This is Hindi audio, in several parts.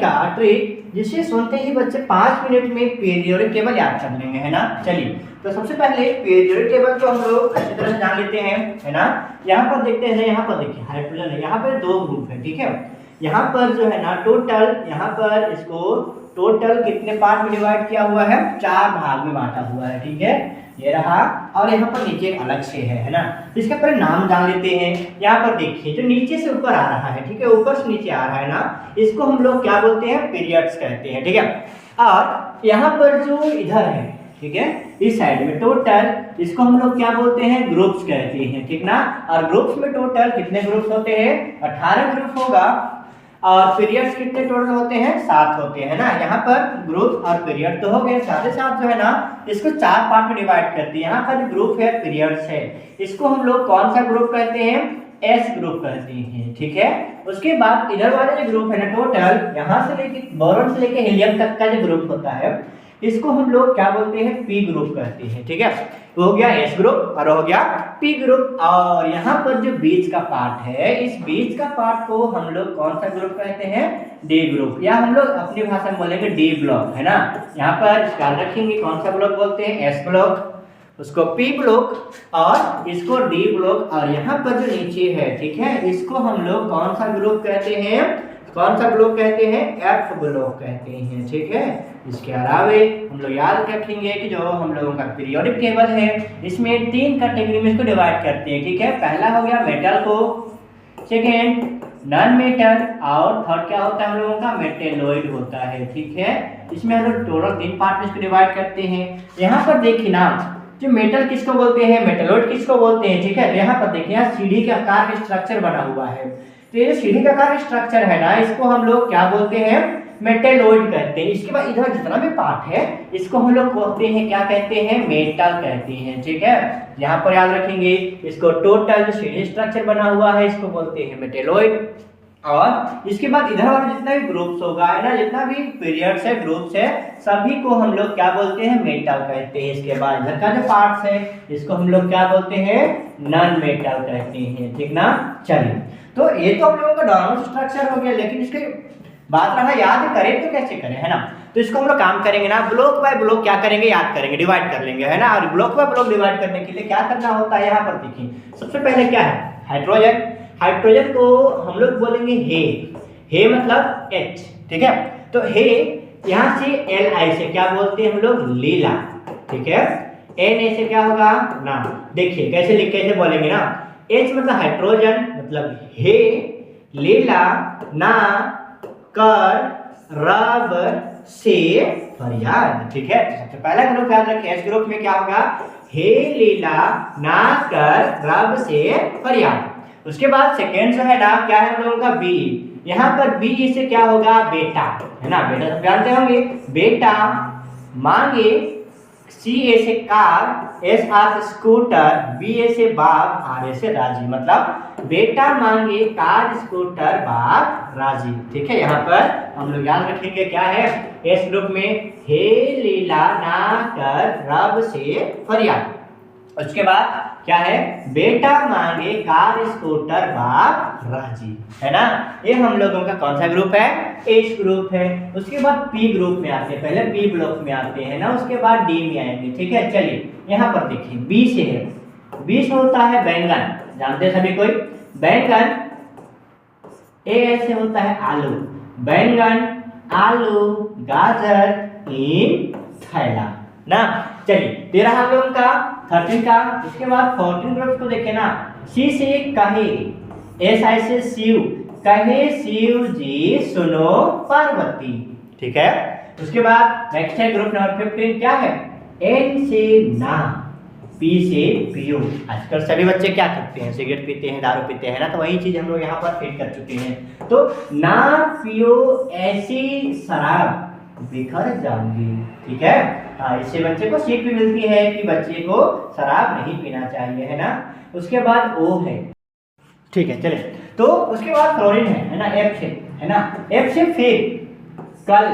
का ट्रिक जिसे सुनते ही बच्चे 5 मिनट में पीरियोडिक टेबल याद कर लेंगे, है ना। चलिए, तो सबसे पहले पीरियोडिक टेबल को हम लोग अच्छी तरह से जान लेते हैं, है ना। यहाँ पर देखते हैं, यहाँ पर देखिए हाइड्रोजन है, यहाँ पर 2 ग्रुप है, ठीक है। यहाँ पर जो है ना टोटल, यहाँ पर इसको टोटल कितने पार्ट में डिवाइड किया हुआ है, 4 भाग में बांटा हुआ है, ठीक है। ये रहा, और यहाँ पर नीचे अलग से है ना। इसके पर नाम जान लेते हैं। यहाँ पर देखिए जो नीचे से ऊपर आ रहा है, ठीक है, ऊपर से नीचे आ रहा है ना, इसको हम लोग क्या बोलते हैं, पीरियड्स कहते हैं, ठीक है। और यहाँ पर जो इधर है, ठीक है, इस साइड में टोटल, इसको हम लोग क्या बोलते हैं, ग्रुप्स कहते हैं, ठीक ना। और ग्रुप्स में टोटल कितने ग्रुप्स होते हैं, 18 ग्रुप होगा। और पीरियड्स कितने टोटल होते हैं, 7 होते हैं ना। यहाँ पर ग्रुप और पीरियड तो हो गए, साथ ही साथ जो है ना इसको 4 पार्ट में डिवाइड करते हैं। यहाँ का जो ग्रुप है पीरियड्स है, इसको हम लोग कौन सा ग्रुप कहते हैं, एस ग्रुप कहते हैं, ठीक है। उसके बाद इधर वाले जो ग्रुप है ना टोटल, यहाँ से लेके बोरॉन से लेके हीलियम तक का जो ग्रुप होता है, इसको हम लोग क्या बोलते हैं, पी ग्रुप कहते हैं, ठीक है। तो हो गया एस ग्रुप और हो गया पी ग्रुप। और यहाँ पर जो बीच का पार्ट है, इस बीच का पार्ट को हम लोग कौन सा ग्रुप कहते हैं, डी ग्रुप, या हम लोग अपनी भाषा में बोलेंगे डी ब्लॉक, है ना। यहाँ पर ख्याल रखेंगे कौन सा ब्लॉक बोलते हैं, एस ब्लॉक, उसको पी ब्लॉक और इसको डी ब्लॉक। और यहाँ पर जो नीचे है, ठीक है, इसको हम लोग कौन सा ग्रुप कहते हैं, कौन सा ब्लॉक कहते हैं, एफ ब्लॉक कहते हैं, ठीक है। इसके अलावे हम लोग याद रखेंगे कि जो हम लोगों का पीरियोडिक टेबल है, इसमें 3 कैटेगरी में इसको डिवाइड करते हैं, ठीक है। पहला हो गया मेटल को, सेकेंड नॉन मेटल, और थर्ड क्या होता है हम लोगों का, मेटेलॉइड होता है, ठीक है। इसमें हम लोग टोटल 3 पार्ट में इसको डिवाइड करते हैं। यहाँ पर देखिए ना, जो मेटल किसको बोलते हैं, मेटेलॉइड किसको बोलते हैं, ठीक है। तो यहाँ पर देखिए, यहाँ सीढ़ी के आकार का स्ट्रक्चर बना हुआ है, तो ये सीढ़ी का आकार स्ट्रक्चर है ना, इसको हम लोग क्या बोलते हैं, मेटेलॉइड कहते हैं। इसके बाद इधर जितना भी पार्ट है, इसको हम लोग बोलते हैं, क्या कहते हैं, मेटल कहते हैं, ठीक है। यहाँ पर याद रखेंगे, इसको टोटल जो सीढ़ी स्ट्रक्चर बना हुआ है, इसको बोलते हैं मेटेलॉइड। और इसके बाद इधर वाला जितना भी ग्रुप्स होगा, है ना, जितना भी पीरियड्स है, ग्रुप्स है, सभी को हम लोग क्या बोलते हैं, मेटल कहते हैं। इसके बाद इधर का जो पार्ट्स है, इसको हम लोग क्या बोलते हैं, नॉन मेटल कहते हैं, ठीक ना। चलिए, तो ये तो हम लोगों का नॉर्मल स्ट्रक्चर हो गया, लेकिन इसके बात रहा याद करें तो कैसे करें, है ना। तो इसको हम लोग काम करेंगे ना, ब्लॉक बाय ब्लॉक क्या करेंगे, याद करेंगे, डिवाइड कर लेंगे, है ना। और ब्लॉक बाय ब्लॉक डिवाइड करने के लिए क्या करना होता है, यहाँ पर देखिए सबसे पहले क्या है, हाइड्रोजन। हाइड्रोजन को हम लोग बोलेंगे हे मतलब H, ठीक है। तो हे यहाँ से Li से क्या बोलते हैं हम लोग, लीला, ठीक है। Na से क्या होगा, ना। देखिए कैसे लिख, कैसे बोलेंगे ना, H मतलब हाइड्रोजन, मतलब हे, लीला, ना, कर, रब, से, फरियाद, ठीक है। तो सबसे पहला ग्रुप याद रखें, एस ग्रुप में क्या होगा, हे, लीला, ना, कर, रब, से, फरियाद। उसके बाद सेकेंड जो है ना, क्या है हम लोगों का, बी। यहाँ पर बी से क्या होगा, बेटा, है ना, बेटा सब जानते होंगे, बेटा मांगे, सी ए से कार, एस आर से स्कूटर, बी ए से बाप, आर ए से राजी, मतलब बेटा मांगे कार, स्कूटर, बाप, राजी, ठीक है। यहाँ पर हम लोग याद रखेंगे क्या है, एस ग्रुप में हे, लीला, ना, कर, रब, से, फरियाद। उसके बाद क्या है, बेटा मांगे कार, स्कूटर, बाप, राजी, है ना। ये हम लोगों का कौन सा ग्रुप है, एस ग्रुप है। उसके बाद पी ग्रुप में आते हैं, पहले पी ब्लॉक में आते हैं ना, उसके बाद डी में आएंगे, ठीक है। चलिए यहाँ पर देखिए, बी से है, बी से होता है बैंगन, जानते हैं सभी कोई, बैंगन। ए से होता है आलू, बैंगन, आलू, गाजर, इन, थैला ना। चलिए, 13 हम लोगों का 13 का। उसके बाद 14 ग्रुप को देखे ना, सी से कहे, एस आई से शिव, कहे शिव जी सुनो पार्वती, ठीक है। उसके बाद नेक्स्ट है ग्रुप नंबर 15, क्या है, एन से ना, पी से पियो। आजकल सभी बच्चे क्या करते हैं, सिगरेट पीते हैं, दारू पीते हैं ना, तो वही चीज हम लोग यहाँ पर फिट कर चुके हैं। तो ना पियो ऐसी शराब बिखर जाऊंगी, ठीक है। इससे बच्चे को सीख भी मिलती है कि बच्चे को शराब नहीं पीना चाहिए, है ना। उसके बाद ओ है, ठीक है। चले, तो उसके बाद क्लोरीन है ना, एफ से, है ना। एफ से फिर कल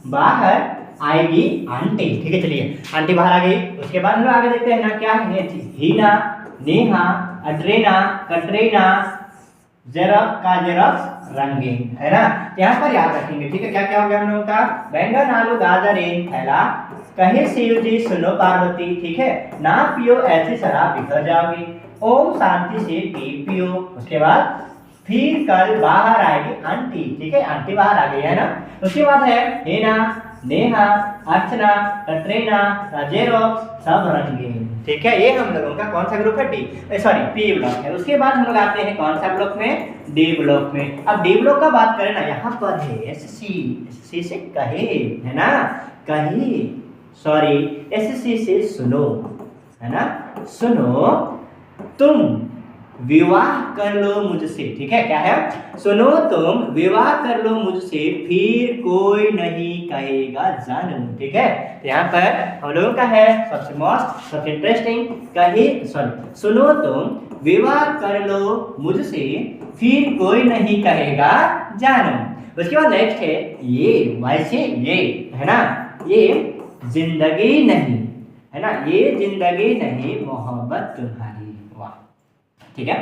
बाहर आएगी आंटी, ठीक है। चलिए, आंटी बाहर आ गई। उसके बाद हम लोग आगे देखते हैं ना, क्या है, हीना, नेहा, अड्रेना, कटरीना, जेरॉक्स का जेरॉक्स, रंगीन, है ना। यहाँ पर याद रखेंगे, ठीक है। क्या क्या हो गया हम लोगों का, बैंगन आलू गाजर इन थैला, कहे शिव जी सुनो पार्वती, ठीक है। ना पियो ऐसी शराब बिखर जाओगी, ओम शांति से टी पियो। उसके बाद फिर कल बाहर आएगी आंटी, ठीक है, आंटी बाहर आ गई, है ना। उसके बाद है हेना, नेहा, अर्चना, कटरीना, जेरोक्स, सब रंगीन, ठीक है। ये हम लोगों का कौन सा ग्रुप है, डी सॉरी पी ब्लॉक है। उसके बाद हम लोग आते हैं कौन सा ब्लॉक में, डी ब्लॉक में। अब डी ब्लॉक का बात करें ना, यहाँ पर है एससी से कहे, है ना, कहे, सॉरी एससी से सुनो, है ना, सुनो तुम विवाह कर लो मुझसे, ठीक है। क्या है, सुनो तुम विवाह कर लो मुझसे, फिर कोई नहीं कहेगा जानू, ठीक है। तो यहाँ पर हम लोगों का है सबसे मस्त सबसे इंटरेस्टिंग, कहे सॉरी सुनो तुम विवाह कर लो मुझसे, फिर कोई नहीं कहेगा जानू। उसके बाद नेक्स्ट है ये, वैसे ये, है ना, ये जिंदगी नहीं, है ना, ये जिंदगी नहीं मोहब्बत तुम्हारी, वाह, ठीक है।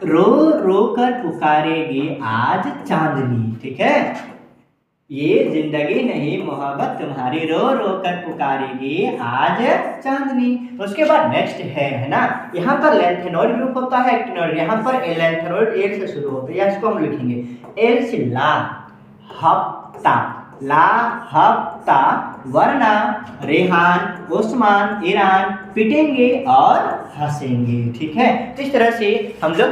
रो रो कर पुकारेगी आज चांदनी, ठीक है। ये जिंदगी नहीं मोहब्बत तुम्हारी, रो रो कर पुकारेगी आज चांदनी। उसके बाद नेक्स्ट है ना, यहाँ पर लेंथेनॉइड ग्रुप होता है एक्टिनॉइड, यहाँ पर लेंथेनॉइड एल से शुरू होता है, इसको हम लिखेंगे एल से ला हफ्ता, ला हफ्ता, वरना रेहान उस्मान ईरान पिटेंगे और हंसेंगे, ठीक है। तो इस तरह से हम लोग